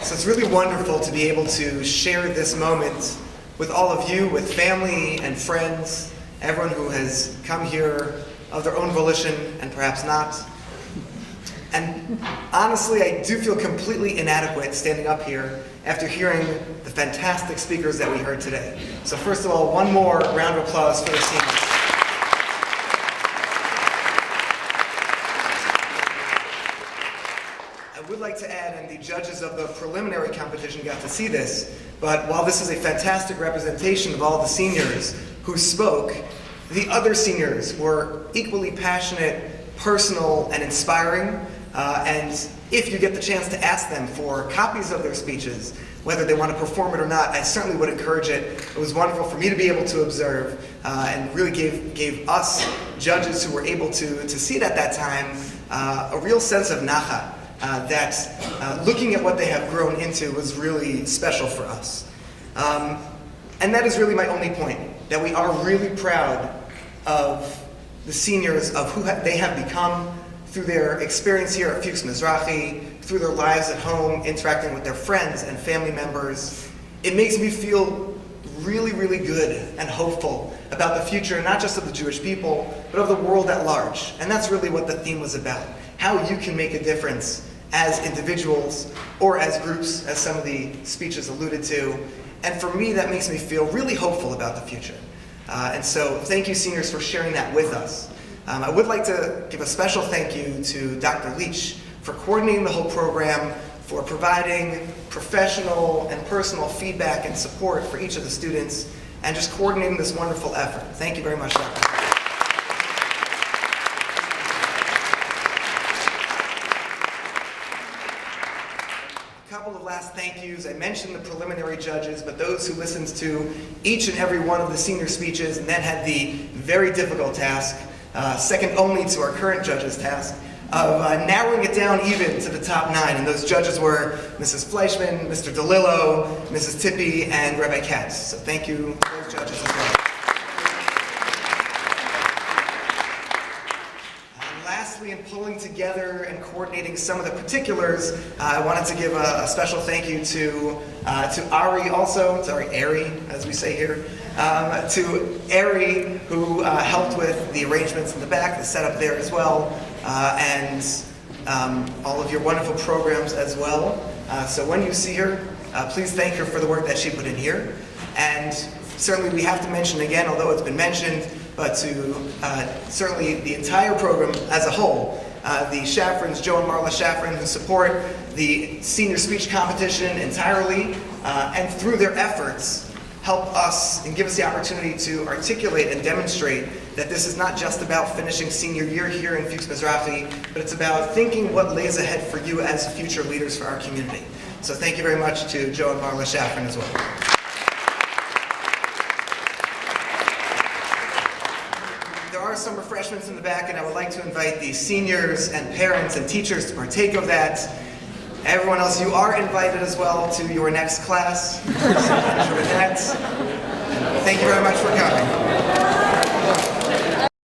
So it's really wonderful to be able to share this moment with all of you, with family and friends, everyone who has come here of their own volition and perhaps not. And honestly, I do feel completely inadequate standing up here after hearing the fantastic speakers that we heard today. So first of all, one more round of applause for the seniors. I would like to add, and the judges of the preliminary competition got to see this, but while this is a fantastic representation of all the seniors who spoke, the other seniors were equally passionate, personal, and inspiring. And if you get the chance to ask them for copies of their speeches, whether they want to perform it or not, I certainly would encourage it. It was wonderful for me to be able to observe and really gave us judges who were able to see it at that time a real sense of nacha, that looking at what they have grown into was really special for us. And that is really my only point, that we are really proud of the seniors, of who they have become, through their experience here at Fuchs Mizrahi, through their lives at home, interacting with their friends and family members. It makes me feel really, really good and hopeful about the future, not just of the Jewish people, but of the world at large. And that's really what the theme was about, how you can make a difference as individuals or as groups, as some of the speeches alluded to. And for me, that makes me feel really hopeful about the future. And so thank you, seniors, for sharing that with us. I would like to give a special thank you to Dr. Leach for coordinating the whole program, for providing professional and personal feedback and support for each of the students, and just coordinating this wonderful effort. Thank you very much, Dr. A couple of last thank yous. I mentioned the preliminary judges, but those who listened to each and every one of the senior speeches and then had the very difficult task, second only to our current judges' task, of narrowing it down even to the top 9. And those judges were Mrs. Fleischman, Mr. DeLillo, Mrs. Tippy, and Rabbi Katz. So thank you to those judges as well. Lastly, in pulling together and coordinating some of the particulars, I wanted to give a special thank you to Ari also, Avery, as we say here, to Avery, who helped with the arrangements in the back, the setup there as well, and all of your wonderful programs as well. So when you see her, please thank her for the work that she put in here. And certainly we have to mention again, although it's been mentioned, but to certainly the entire program as a whole, the Shafrans, Joe and Marla Shafran, who support the senior speech competition entirely, and through their efforts, help us and give us the opportunity to articulate and demonstrate that this is not just about finishing senior year here in Fuchs Mizrahi, but it's about thinking what lays ahead for you as future leaders for our community. So thank you very much to Joe and Marla Shafran as well. There are some refreshments in the back, and I would like to invite the seniors and parents and teachers to partake of that. Everyone else, you are invited as well to your next class. So enjoy that. Thank you very much for coming.